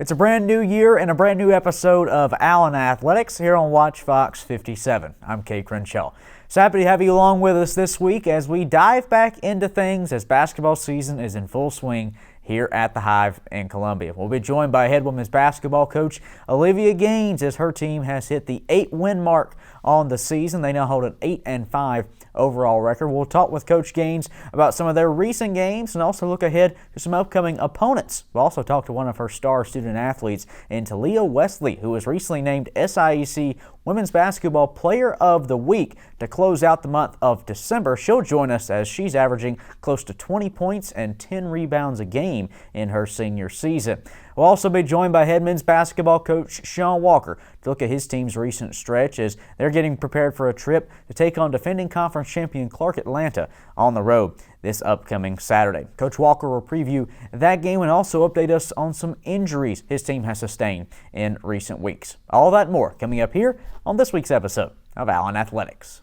It's a brand new year and a brand new episode of Allen Athletics here on Watch Fox 57. I'm Kay Crenshaw. So happy to have you along with us this week as we dive back into things as basketball season is in full swing here at the Hive in Columbia. We'll be joined by head women's basketball coach Olivia Gaines as her team has hit the 8-win mark on the season. They now hold an 8-5 overall record. We'll talk with Coach Gaines about some of their recent games and also look ahead to some upcoming opponents. We'll also talk to one of her star student athletes in Talia Wesley, who was recently named SIAC Women's Basketball Player of the Week to close out the month of December. She'll join us as she's averaging close to 20 points and 10 rebounds a game in her senior season. We'll also be joined by head men's basketball coach Sean Walker to look at his team's recent stretch as they're getting prepared for a trip to take on defending conference champion Clark Atlanta on the road this upcoming Saturday. Coach Walker will preview that game and also update us on some injuries his team has sustained in recent weeks. All that and more coming up here on this week's episode of Allen Athletics.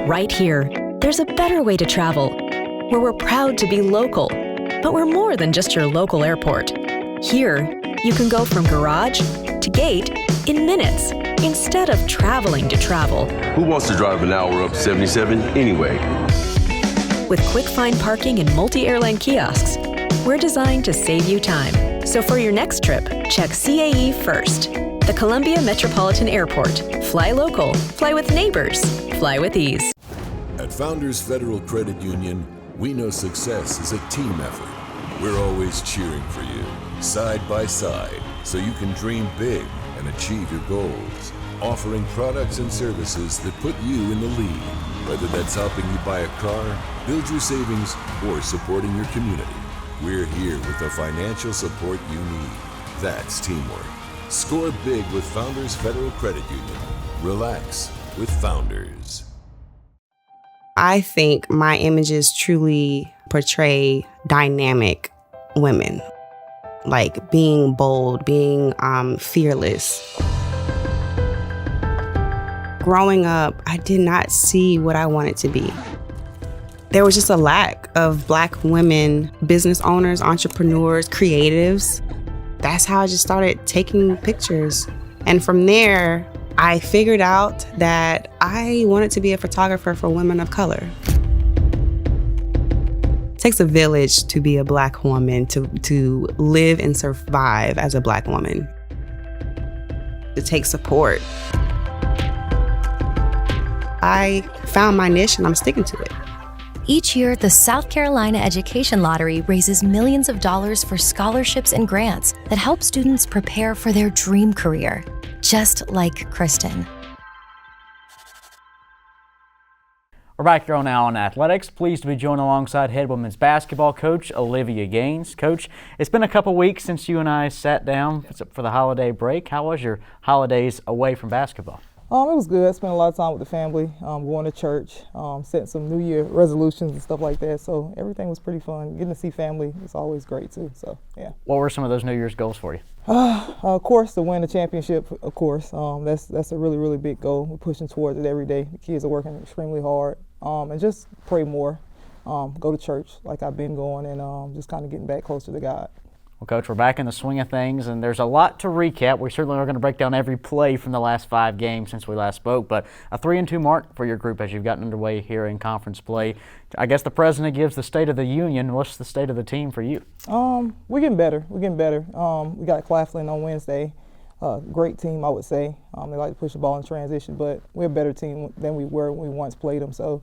Right here, there's a better way to travel, where we're proud to be local, but we're more than just your local airport. Here, you can go from garage to gate in minutes instead of traveling to travel. Who wants to drive an hour up 77 anyway? With quick find parking and multi-airline kiosks, we're designed to save you time. So for your next trip, check CAE first. The Columbia Metropolitan Airport. Fly local, fly with neighbors, fly with ease. At Founders Federal Credit Union, we know success is a team effort. We're always cheering for you, side by side, so you can dream big and achieve your goals. Offering products and services that put you in the lead, whether that's helping you buy a car, build your savings, or supporting your community. We're here with the financial support you need. That's teamwork. Score big with Founders Federal Credit Union. Relax with Founders. I think my images truly portray dynamic women, like being bold, being fearless. Growing up, I did not see what I wanted to be. There was just a lack of Black women, business owners, entrepreneurs, creatives. That's how I just started taking pictures. And from there, I figured out that I wanted to be a photographer for women of color. It takes a village to be a Black woman, to live and survive as a Black woman. It takes support. I found my niche and I'm sticking to it. Each year, the South Carolina Education Lottery raises millions of dollars for scholarships and grants that help students prepare for their dream career, just like Kristen. We're back here on Allen Athletics. Pleased to be joined alongside head women's basketball coach Olivia Gaines. Coach, it's been a couple weeks since you and I sat down for the holiday break. How was your holidays away from basketball? It was good. I spent a lot of time with the family, going to church, setting some New Year resolutions and stuff like that. So everything was pretty fun. Getting to see family is always great too. So yeah. What were some of those New Year's goals for you? Of course, to win the championship. Of course, that's a really, really big goal. We're pushing towards it every day. The kids are working extremely hard, and just pray more. Go to church like I've been going, and just kind of getting back closer to God. Well, Coach, we're back in the swing of things, and there's a lot to recap. We certainly are going to break down every play from the last 5 games since we last spoke, but a 3-2 mark for your group as you've gotten underway here in conference play. I guess the president gives the State of the Union. What's the state of the team for you? We're getting better. We got Claflin on Wednesday. Great team, I would say. They like to push the ball in transition, but we're a better team than we were when we once played them. So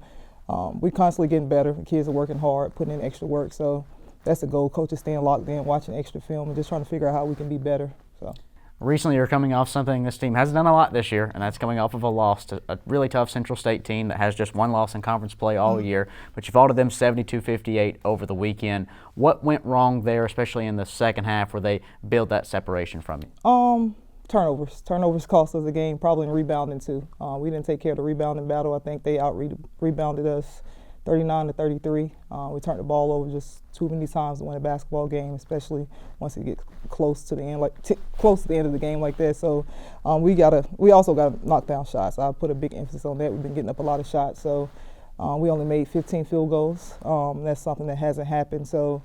we're constantly getting better. The kids are working hard, putting in extra work. So that's the goal. Coaches staying locked in, watching extra film, and just trying to figure out how we can be better. So. Recently, you're coming off something this team hasn't done a lot this year, and that's coming off of a loss to a really tough Central State team that has just one loss in conference play all year, but you followed them 72-58 over the weekend. What went wrong there, especially in the second half, where they build that separation from you? Turnovers. Turnovers cost us the game, probably in rebounding too. We didn't take care of the rebounding battle. I think they out-rebounded us 39-33. We turned the ball over just too many times to win a basketball game, especially once it gets close to the end, close to the end of the game like that. So we also gotta knock down shots. I put a big emphasis on that. We've been getting up a lot of shots, so we only made 15 field goals. That's something that hasn't happened. So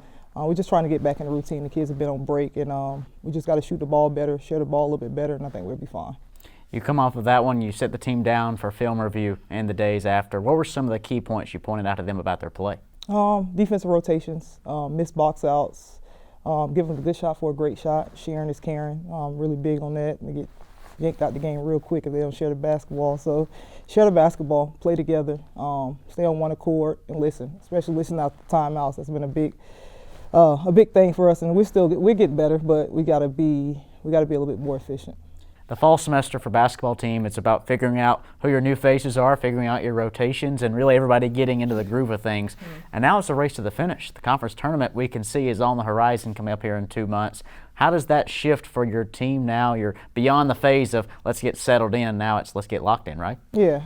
we're just trying to get back in the routine. The kids have been on break, and we just got to shoot the ball better, share the ball a little bit better, and I think we'll be fine. You come off of that one, you set the team down for film review in the days after. What were some of the key points you pointed out to them about their play? Defensive rotations, missed box outs, giving them a good shot for a great shot. Sharing is caring. Really big on that. They get yanked out the game real quick if they don't share the basketball. So share the basketball, play together, stay on one accord, and listen. Especially listen out the timeouts. That's been a big thing for us, and we get better, but we gotta be a little bit more efficient. The fall semester for basketball team, it's about figuring out who your new faces are, figuring out your rotations, and really everybody getting into the groove of things. And now it's a race to the finish. The conference tournament we can see is on the horizon coming up here in 2 months. How does that shift for your team now? You're beyond the phase of let's get settled in. Now it's let's get locked in, right? Yeah,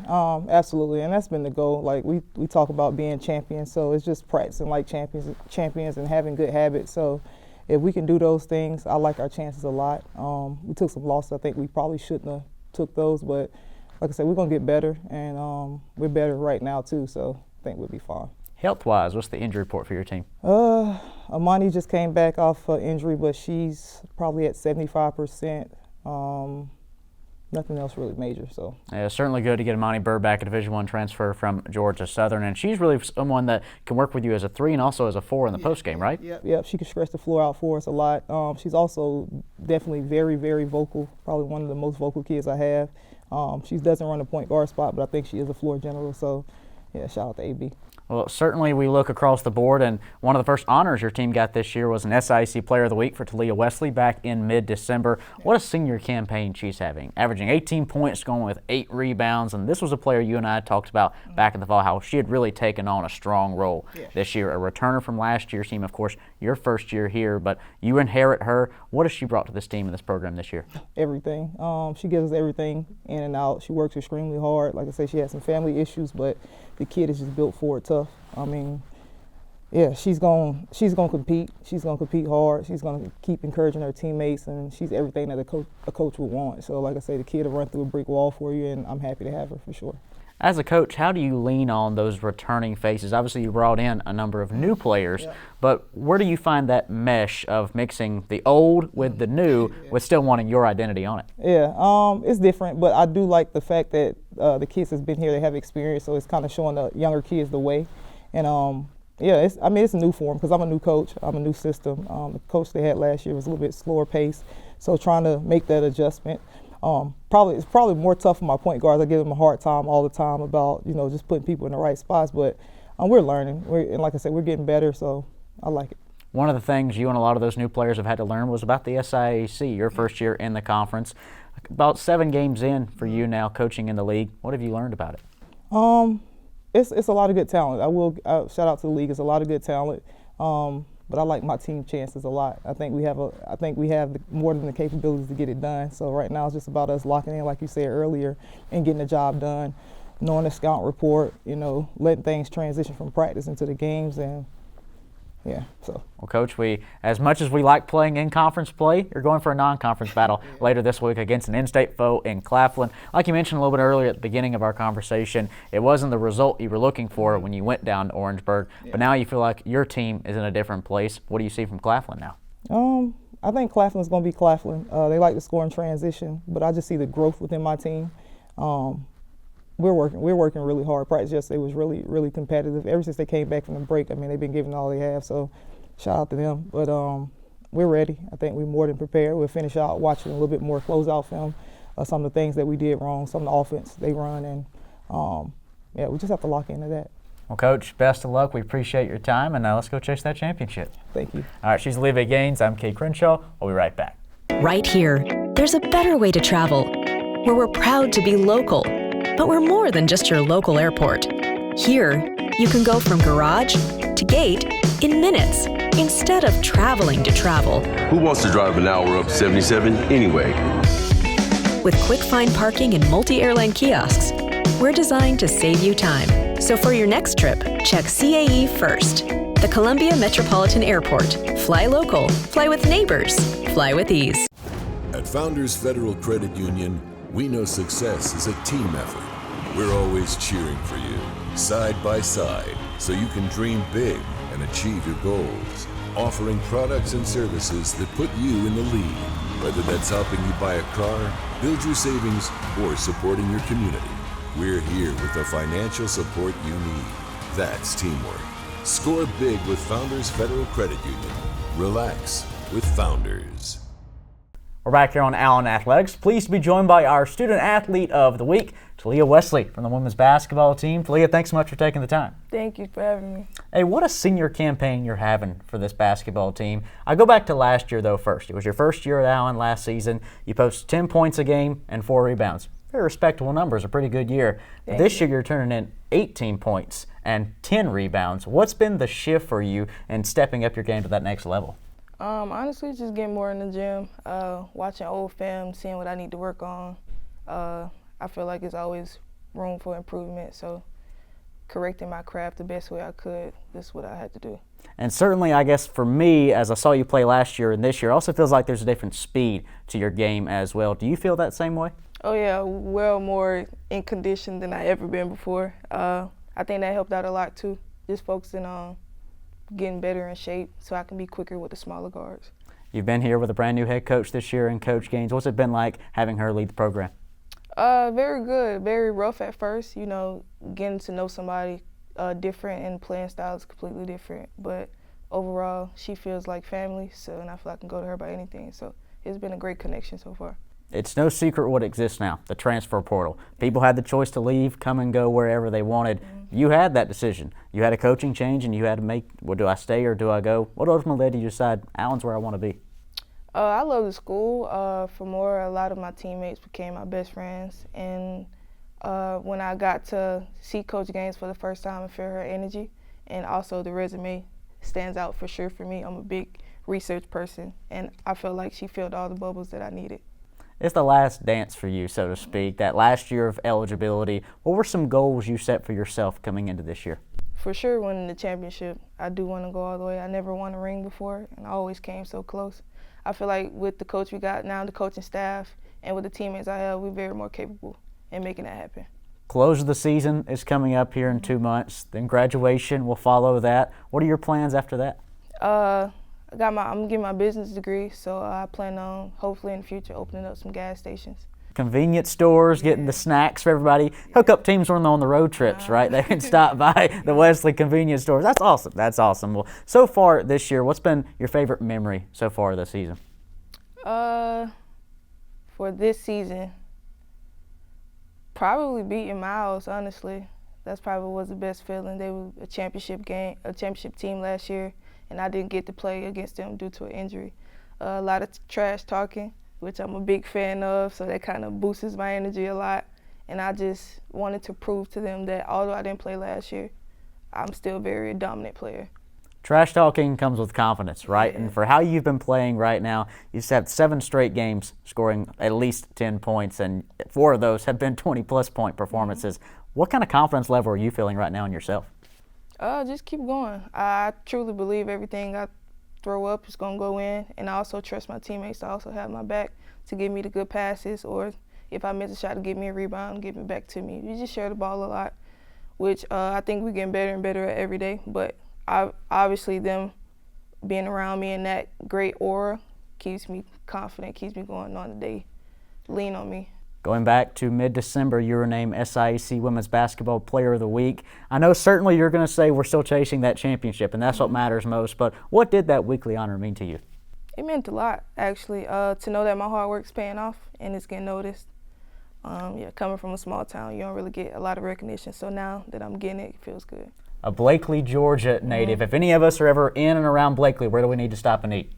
absolutely, and that's been the goal. Like we talk about being champions, so it's just practicing like champions and having good habits. So if we can do those things, I like our chances a lot. We took some losses. I think we probably shouldn't have took those, but like I said, we're gonna get better, and we're better right now too. So I think we'll be fine. Health-wise, what's the injury report for your team? Amani just came back off injury, but she's probably at 75%. Nothing else really major. So yeah, certainly good to get Amani Bird back, a Division I transfer from Georgia Southern, and she's really someone that can work with you as a 3 and also as a 4 in the post game, right? Yep. She can stretch the floor out for us a lot. She's also definitely very, very vocal. Probably one of the most vocal kids I have. She doesn't run the point guard spot, but I think she is a floor general. So yeah, shout out to AB. Well, certainly we look across the board, and one of the first honors your team got this year was an SIAC Player of the Week for Talia Wesley back in mid-December. What a senior campaign she's having, averaging 18 points, going with 8 rebounds, and this was a player you and I talked about back in the fall, how she had really taken on a strong role this year. A returner from last year's team, of course, your first year here, but you inherit her. What has she brought to this team and this program this year? Everything. She gives us everything in and out. She works extremely hard. Like I said, she has some family issues, but the kid is just built for it tough. I mean, yeah, she's gonna compete. She's gonna compete hard. She's gonna keep encouraging her teammates, and she's everything that a coach would want. So, like I say, the kid will run through a brick wall for you, and I'm happy to have her for sure. As a coach, how do you lean on those returning faces? Obviously, you brought in a number of new players, but where do you find that mesh of mixing the old with the new with still wanting your identity on it? Yeah, it's different, but I do like the fact that the kids that's been here, they have experience, so it's kind of showing the younger kids the way. And yeah, it's a new form because I'm a new coach. I'm a new system. The coach they had last year was a little bit slower pace, so trying to make that adjustment. It's probably more tough for my point guards. I give them a hard time all the time about just putting people in the right spots. But we're learning. And like I said, we're getting better. So I like it. One of the things you and a lot of those new players have had to learn was about the SIAC. Your first year in the conference, about 7 games in for you now coaching in the league. What have you learned about it? It's a lot of good talent. I will shout out to the league. It's a lot of good talent. But I like my team chances a lot. I think we have more than the capabilities to get it done. So right now it's just about us locking in, like you said earlier, and getting the job done, knowing the scout report, letting things transition from practice into the games, and yeah. So. Well, Coach, as much as we like playing in conference play, you're going for a non-conference battle later this week against an in-state foe in Claflin. Like you mentioned a little bit earlier at the beginning of our conversation, it wasn't the result you were looking for when you went down to Orangeburg, but now you feel like your team is in a different place. What do you see from Claflin now? I think Claflin's going to be Claflin. They like to score in transition, but I just see the growth within my team. We're working really hard. Practice yesterday was really, really competitive. Ever since they came back from the break, I mean, they've been giving all they have, so shout out to them. But we're ready. I think we're more than prepared. We'll finish out watching a little bit more closeout film, some of the things that we did wrong, some of the offense they run, and yeah, we just have to lock into that. Well, Coach, best of luck. We appreciate your time, and now let's go chase that championship. Thank you. All right, she's Olivia Gaines. I'm Kate Crenshaw. We'll be right back. Right here, there's a better way to travel, where we're proud to be local. But we're more than just your local airport. Here, you can go from garage to gate in minutes instead of traveling to travel. Who wants to drive an hour up 77 anyway? With quick find parking and multi-airline kiosks, we're designed to save you time. So for your next trip, check CAE first. The Columbia Metropolitan Airport. Fly local, fly with neighbors, fly with ease. At Founders Federal Credit Union, we know success is a team effort. We're always cheering for you, side by side, so you can dream big and achieve your goals. offering products and services that put you in the lead. Whether that's helping you buy a car, build your savings, or supporting your community, we're here with the financial support you need. That's teamwork. Score big with Founders Federal Credit Union. Relax with Founders. We're back here on Allen Athletics. Pleased to be joined by our Student Athlete of the Week, Talia Wesley from the women's basketball team. Talia, thanks so much for taking the time. Thank you for having me. Hey, what a senior campaign you're having for this basketball team. I go back to last year, though, first. It was your first year at Allen last season. You posted 10 points a game and 4 rebounds. Very respectable numbers, a pretty good year. This year you're turning in 18 points and 10 rebounds. What's been the shift for you in stepping up your game to that next level? Honestly, just getting more in the gym, watching old film, seeing what I need to work on. I feel like there's always room for improvement, so correcting my craft the best way I could, this is what I had to do. And certainly, I guess, for me, as I saw you play last year and this year, it also feels like there's a different speed to your game as well. Do you feel that same way? Oh, yeah, well more in condition than I ever been before. I think that helped out a lot, too, just focusing on getting better in shape so I can be quicker with the smaller guards. You've been here with a brand new head coach this year, and Coach Gaines. What's it been like having her lead the program? Very good. Very rough at first, you know, getting to know somebody different and playing style is completely different. But overall, she feels like family, so and I feel like I can go to her about anything. So it's been a great connection so far. It's no secret what exists now, the transfer portal. People had the choice to leave, come and go wherever they wanted. Mm-hmm. You had that decision. You had a coaching change, and you had to make, well, do I stay or do I go? What ultimately led you to decide Allen's where I want to be? I love the school. For more, a lot of my teammates became my best friends. And when I got to see Coach Gaines for the first time and feel her energy, and also the resume stands out for sure for me. I'm a big research person, and I felt like she filled all the bubbles that I needed. It's the last dance for you, so to speak, that last year of eligibility. What were some goals you set for yourself coming into this year? For sure, winning the championship. I do want to go all the way. I never won a ring before, and I always came so close. I feel like with the coach we got now, the coaching staff, and with the teammates I have, we're very more capable in making that happen. Close of the season is coming up here in 2 months. Then graduation will follow that. What are your plans after that? I'm getting my business degree, so I plan on hopefully in the future opening up some gas stations. Convenience stores, getting the snacks for everybody. Hookup teams when they're on the road trips, right? They can stop by the Wesley convenience stores. That's awesome. That's awesome. Well, so far this year, what's been your favorite memory so far this season? For this season, probably beating Miles, honestly. That's probably was the best feeling. They were a championship team last year, and I didn't get to play against them due to an injury. A lot of trash talking, which I'm a big fan of, so that kind of boosts my energy a lot. And I just wanted to prove to them that although I didn't play last year, I'm still a very dominant player. Trash talking comes with confidence, right? Yeah. And for how you've been playing right now, you've had 7 straight games scoring at least 10 points, and 4 of those have been 20-plus point performances. Mm-hmm. What kind of confidence level are you feeling right now in yourself? Just keep going. I truly believe everything I throw up is going to go in, and I also trust my teammates to also have my back to give me the good passes, or if I miss a shot to give me a rebound, give it back to me. We just share the ball a lot, which I think we're getting better and better at every day, but obviously them being around me in that great aura keeps me confident, keeps me going on the day. Lean on me. Going back to mid-December, you were named SIAC Women's Basketball Player of the Week. I know certainly you're going to say we're still chasing that championship, and that's what matters most, but what did that weekly honor mean to you? It meant a lot, actually, to know that my hard work's paying off and it's getting noticed. Coming from a small town, you don't really get a lot of recognition, so now that I'm getting it, it feels good. A Blakely, Georgia native. Mm-hmm. If any of us are ever in and around Blakely, where do we need to stop and eat?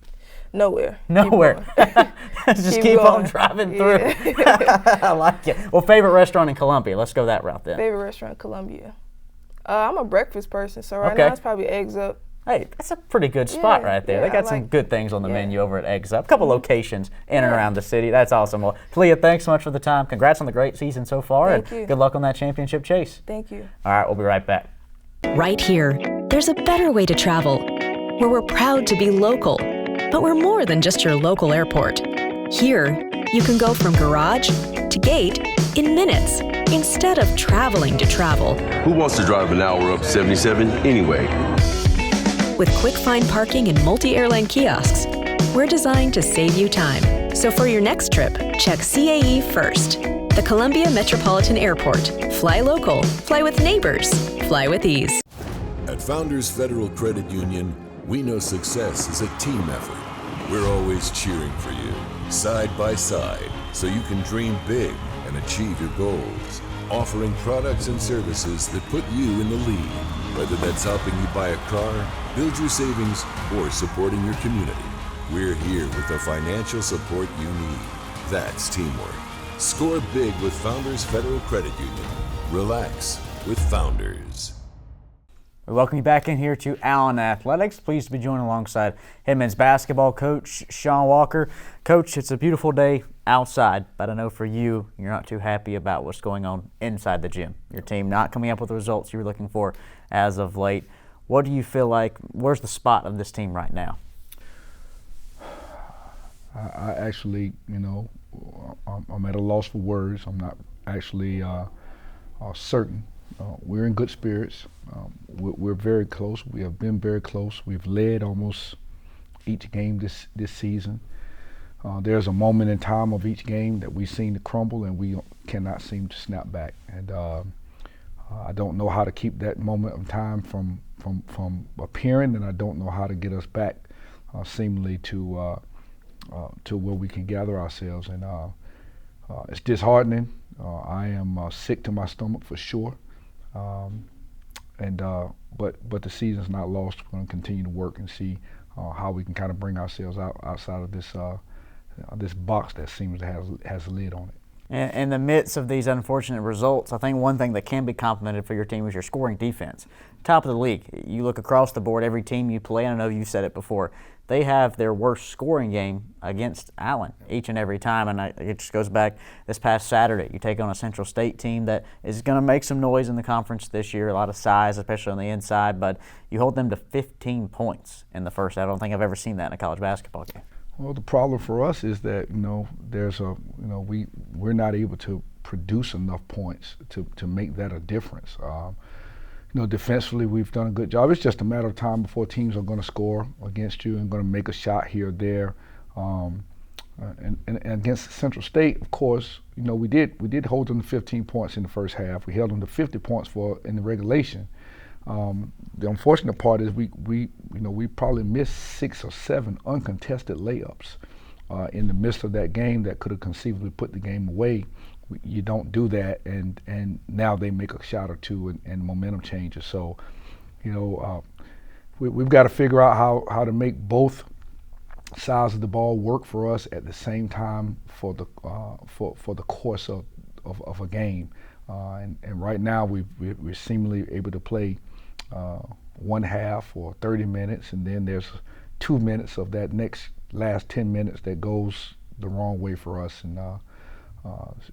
Nowhere. Nowhere. Just keep on driving through. I like it. Well, favorite restaurant in Columbia? Let's go that route then. Favorite restaurant in Columbia? I'm a breakfast person, so right now it's probably Eggs Up. Hey, that's a pretty good spot right there. They got some good things on the menu over at Eggs Up. A couple locations in and around the city. That's awesome. Well, Talia, thanks so much for the time. Congrats on the great season so far. Thank you. Good luck on that championship chase. Thank you. All right, we'll be right back. Right here, there's a better way to travel, where we're proud to be local, but we're more than just your local airport. Here, you can go from garage to gate in minutes, instead of traveling to travel. Who wants to drive an hour up 77 anyway? With quick find parking and multi-airline kiosks, we're designed to save you time. So for your next trip, check CAE first. The Columbia Metropolitan Airport. Fly local, fly with neighbors, fly with ease. At Founders Federal Credit Union, we know success is a team effort. We're always cheering for you, side by side, so you can dream big and achieve your goals. Offering products and services that put you in the lead, whether that's helping you buy a car, build your savings, or supporting your community. We're here with the financial support you need. That's teamwork. Score big with Founders Federal Credit Union. Relax with Founders. We welcome you back in here to Allen Athletics. Pleased to be joined alongside head men's basketball coach Sean Walker. Coach, it's a beautiful day outside, but I know for you, you're not too happy about what's going on inside the gym. Your team not coming up with the results you were looking for as of late. What do you feel like, where's the spot of this team right now? I actually, I'm at a loss for words. I'm not actually certain. We're in good spirits. We're very close. We have been very close. We've led almost each game this season. There's a moment in time of each game that we seem to crumble and we cannot seem to snap back. And I don't know how to keep that moment of time from appearing, and I don't know how to get us back seemingly to where we can gather ourselves. And it's disheartening. I am sick to my stomach for sure. But the season's not lost. We're going to continue to work and see how we can kind of bring ourselves outside of this box that seems to has a lid on it. In the midst of these unfortunate results, I think one thing that can be complimented for your team is your scoring defense. Top of the league. You look across the board, every team you play, and I know you've said it before, they have their worst scoring game against Allen each and every time, and it just goes back this past Saturday. You take on a Central State team that is going to make some noise in the conference this year, a lot of size, especially on the inside, but you hold them to 15 points in the first. I don't think I've ever seen that in a college basketball game. Well, the problem for us is that we're not able to produce enough points to make that a difference. Defensively, we've done a good job. It's just a matter of time before teams are going to score against you and going to make a shot here or there. And against Central State, of course, we did hold them to 15 points in the first half. We held them to 50 points in the regulation. The unfortunate part is we probably missed 6 or 7 uncontested layups in the midst of that game that could have conceivably put the game away. You don't do that, and now they make a shot or two, and momentum changes. So, we've got to figure out how to make both sides of the ball work for us at the same time for the course of a game. And right now we're seemingly able to play one half or 30 minutes, and then there's 2 minutes of that last 10 minutes that goes the wrong way for us, and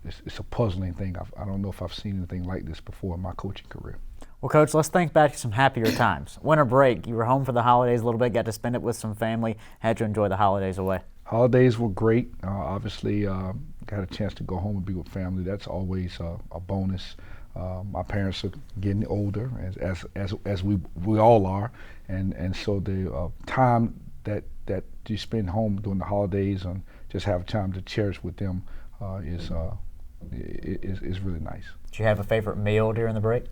it's a puzzling thing. I don't know if I've seen anything like this before in my coaching career. Well, Coach, let's think back to some happier times. Winter break, you were home for the holidays a little bit, got to spend it with some family, had to enjoy the holidays away. Holidays were great. Obviously, got a chance to go home and be with family. That's always a bonus. My parents are getting older, as we all are, and so the time that you spend home during the holidays and just have time to cherish with them is really nice. Did you have a favorite meal during the break?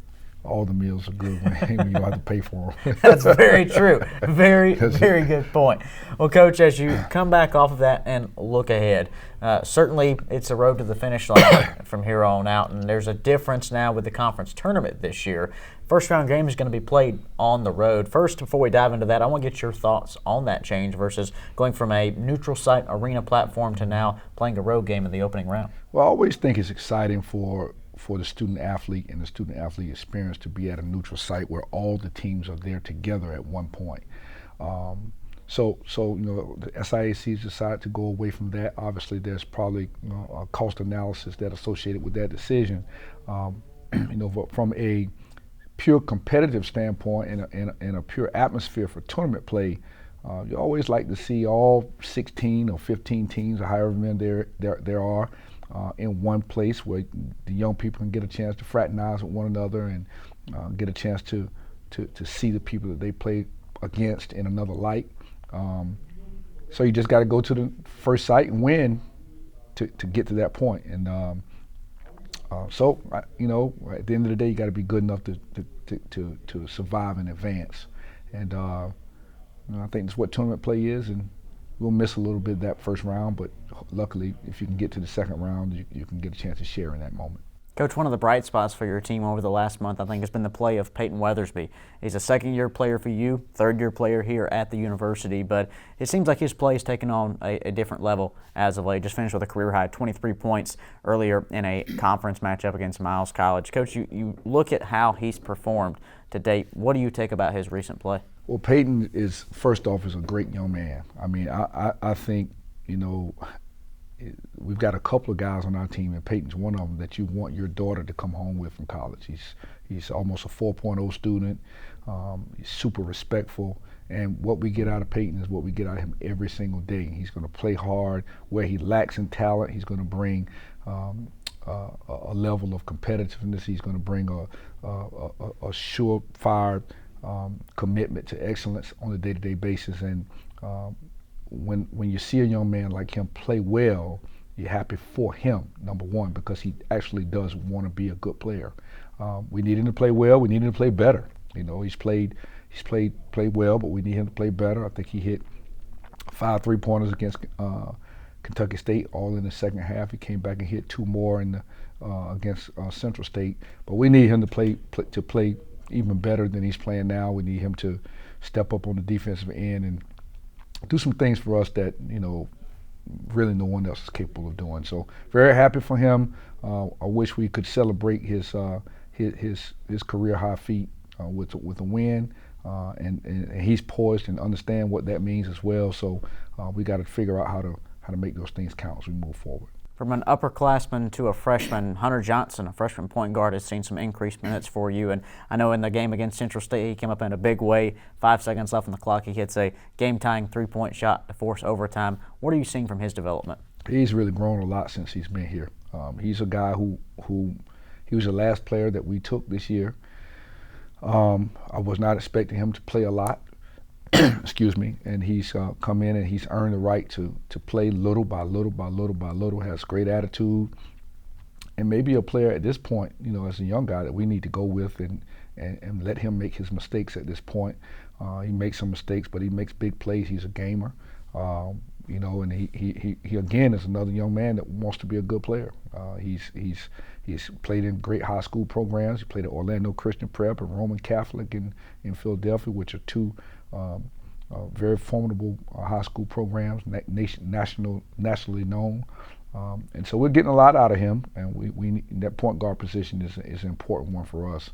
All the meals are good when you don't have to pay for them. That's very true. Very good point. Well, Coach, as you come back off of that and look ahead, certainly it's a road to the finish line from here on out, and there's a difference now with the conference tournament this year. First round game is going to be played on the road. First, before we dive into that, I want to get your thoughts on that change versus going from a neutral site arena platform to now playing a road game in the opening round. Well, I always think it's exciting for the student athlete and the student athlete experience to be at a neutral site where all the teams are there together at one point. So the SIAC's decided to go away from that. Obviously, there's probably a cost analysis that's associated with that decision. From a pure competitive standpoint and a pure atmosphere for tournament play, you always like to see all 16 or 15 teams or however many there are in one place where the young people can get a chance to fraternize with one another and get a chance to see the people that they play against in another light. So you just got to go to the first site and win to get to that point. And so you know, at the end of the day, you got to be good enough to survive and advance. And you know, I think that's what tournament play is. And we'll miss a little bit that first round, but luckily, if you can get to the second round, you can get a chance to share in that moment. Coach, one of the bright spots for your team over the last month, I think, has been the play of Peyton Weathersby. He's a second-year player for you, third-year player here at the university, but it seems like his play has taken on a different level as of late. Just finished with a career-high 23 points earlier in a conference matchup against Miles College. Coach, you look at how he's performed to date. What do you take about his recent play? Well, Peyton is, first off, is a great young man. I mean, I think, you know, we've got a couple of guys on our team, and Peyton's one of them that you want your daughter to come home with from college. He's almost a 4.0 student. He's super respectful, and what we get out of Peyton is what we get out of him every single day. He's going to play hard. Where he lacks in talent, he's going to bring a level of competitiveness. He's going to bring a surefire commitment to excellence on a day-to-day basis. And when you see a young man like him play well, you're happy for him, number one, because he actually does want to be a good player. We need him to play well. We need him to play better. You know, he's played well, but we need him to play better. I think he hit 5 3-pointers against Kentucky State, all in the second half. He came back and hit 2 more in against Central State. But we need him to play even better than he's playing now. We need him to step up on the defensive end and do some things for us that, you know, really no one else is capable of doing. So very happy for him. I wish we could celebrate his career high feat with a win, and he's poised and understand what that means as well. So we got to figure out how to make those things count as we move forward. From an upperclassman to a freshman, Hunter Johnson, a freshman point guard, has seen some increased minutes for you. And I know in the game against Central State, he came up in a big way. 5 seconds left on the clock, he hits a game-tying 3-point shot to force overtime. What are you seeing from his development? He's really grown a lot since he's been here. He's a guy who he was the last player that we took this year. I was not expecting him to play a lot. Excuse me, and he's come in and he's earned the right to play little by little by little by little, has great attitude, and maybe a player at this point, you know, as a young guy that we need to go with and let him make his mistakes at this point. He makes some mistakes, but he makes big plays. He's a gamer, you know, and he again is another young man that wants to be a good player. He's played in great high school programs. He played at Orlando Christian Prep and Roman Catholic in Philadelphia, which are 2 very formidable high school programs, nationally known, and so we're getting a lot out of him. And we that point guard position is an important one for us,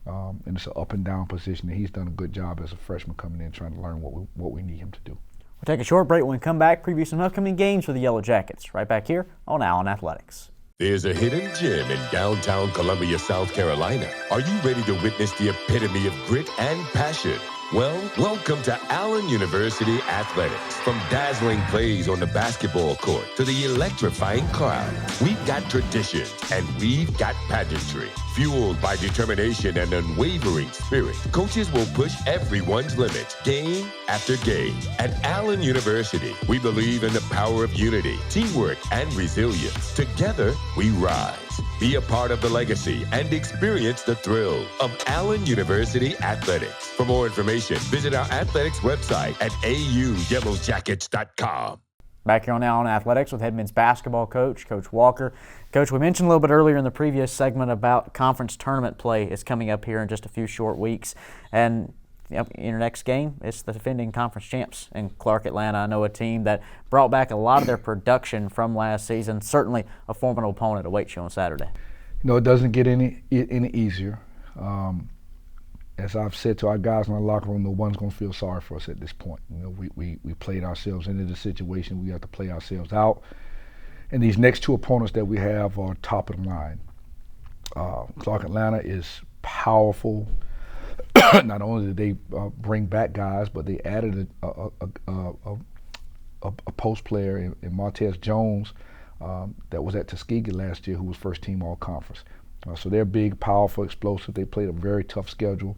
and it's an up and down position. And he's done a good job as a freshman coming in, trying to learn what we need him to do. We'll take a short break. When we come back, preview some upcoming games for the Yellow Jackets. Right back here on Allen Athletics. There's a hidden gem in downtown Columbia, South Carolina. Are you ready to witness the epitome of grit and passion? Well, welcome to Allen University Athletics. From dazzling plays on the basketball court to the electrifying crowd, we've got tradition and we've got pageantry. Fueled by determination and unwavering spirit, coaches will push everyone's limits, game after game. At Allen University, we believe in the power of unity, teamwork, and resilience. Together, we rise. Be a part of the legacy and experience the thrill of Allen University Athletics. For more information, visit our athletics website at auyellowjackets.com. Back here on Allen Athletics with head men's basketball coach, Coach Walker. Coach, we mentioned a little bit earlier in the previous segment about conference tournament play is coming up here in just a few short weeks. And in your next game, it's the defending conference champs in Clark Atlanta. I know a team that brought back a lot of their production from last season. Certainly a formidable opponent awaits you on Saturday. You know, it doesn't get any easier. As I've said to our guys in our locker room, no one's going to feel sorry for us at this point. You know, we played ourselves into the situation. We have to play ourselves out. And these next 2 opponents that we have are top of the line. Clark Atlanta is powerful. Not only did they bring back guys, but they added a post player in Martez Jones that was at Tuskegee last year, who was first team all conference. So they're big, powerful, explosive. They played a very tough schedule.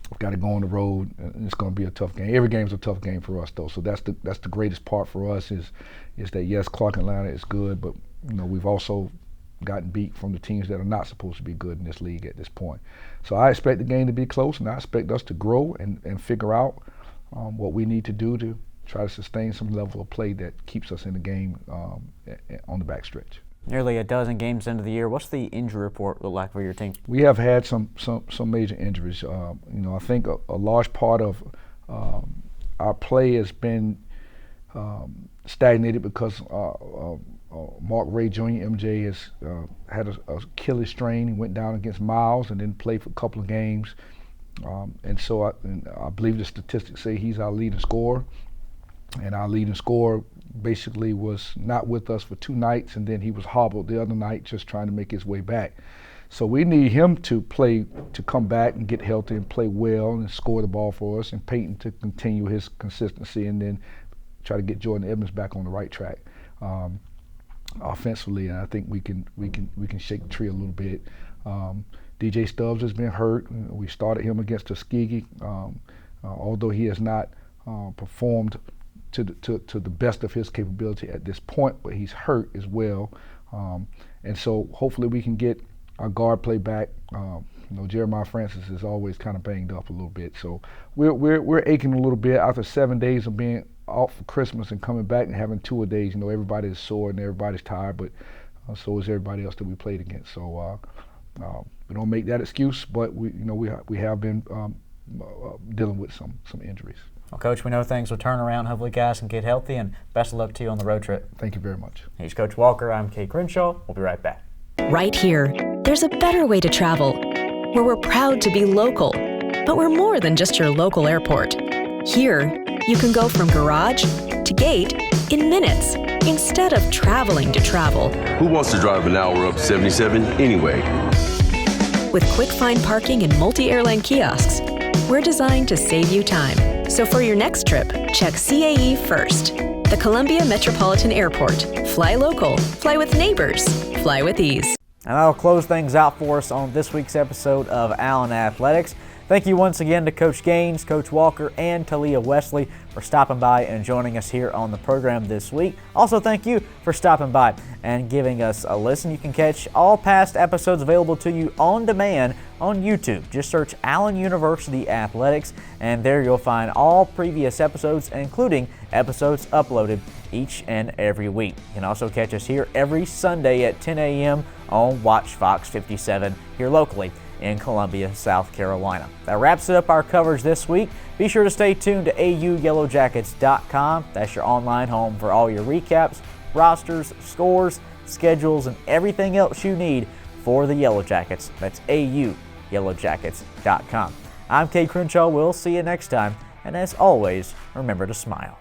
We've got to go on the road, and it's going to be a tough game. Every game's a tough game for us, though. So that's the greatest part for us is that, yes, Clark Atlanta is good, but we've also gotten beat from the teams that are not supposed to be good in this league at this point. So I expect the game to be close, and I expect us to grow and figure out what we need to do to try to sustain some level of play that keeps us in the game on the backstretch. Nearly a dozen games into the year. What's the injury report look like for your team? We have had some major injuries. I think a large part of our play has been stagnated because Mark Ray Jr., MJ, has had an Achilles strain. He went down against Miles and then played for a couple of games. And so I believe the statistics say he's our leading scorer. And our leading scorer basically was not with us for 2 nights, and then he was hobbled the other night just trying to make his way back. So we need him to come back and get healthy and play well and score the ball for us, and Peyton to continue his consistency, and then try to get Jordan Edmonds back on the right track offensively. And I think we can shake the tree a little bit. DJ Stubbs has been hurt. We started him against Tuskegee, although he has not performed to the best of his capability at this point, but he's hurt as well. And so hopefully we can get our guard play back. Jeremiah Francis is always kind of banged up a little bit. So we're aching a little bit after 7 days of being off for Christmas and coming back and having 2 days. Everybody is sore and everybody's tired, but so is everybody else that we played against. So we don't make that excuse, but we have been dealing with some injuries. Well, Coach, we know things will turn around. Hopefully guys can get healthy, and best of luck to you on the road trip. Thank you very much. He's Coach Walker. I'm Kate Crenshaw. We'll be right back. Right here, there's a better way to travel, where we're proud to be local, but we're more than just your local airport. Here, you can go from garage to gate in minutes, instead of traveling to travel. Who wants to drive an hour up 77 anyway? With quick find parking and multi-airline kiosks, we're designed to save you time. So for your next trip, check CAE first. The Columbia Metropolitan Airport. Fly local, fly with neighbors, fly with ease. And that'll close things out for us on this week's episode of Allen Athletics. Thank you once again to Coach Gaines, Coach Walker, and Talia Wesley for stopping by and joining us here on the program this week. Also, thank you for stopping by and giving us a listen. You can catch all past episodes available to you on demand on YouTube. Just search Allen University Athletics, and there you'll find all previous episodes, including episodes uploaded each and every week. You can also catch us here every Sunday at 10 a.m. on Watch Fox 57 here locally in Columbia, South Carolina. That wraps it up our coverage this week. Be sure to stay tuned to AUYellowJackets.com. That's your online home for all your recaps, rosters, scores, schedules, and everything else you need for the Yellow Jackets. That's AUYellowJackets.com. I'm Kate Crenshaw. We'll see you next time. And as always, remember to smile.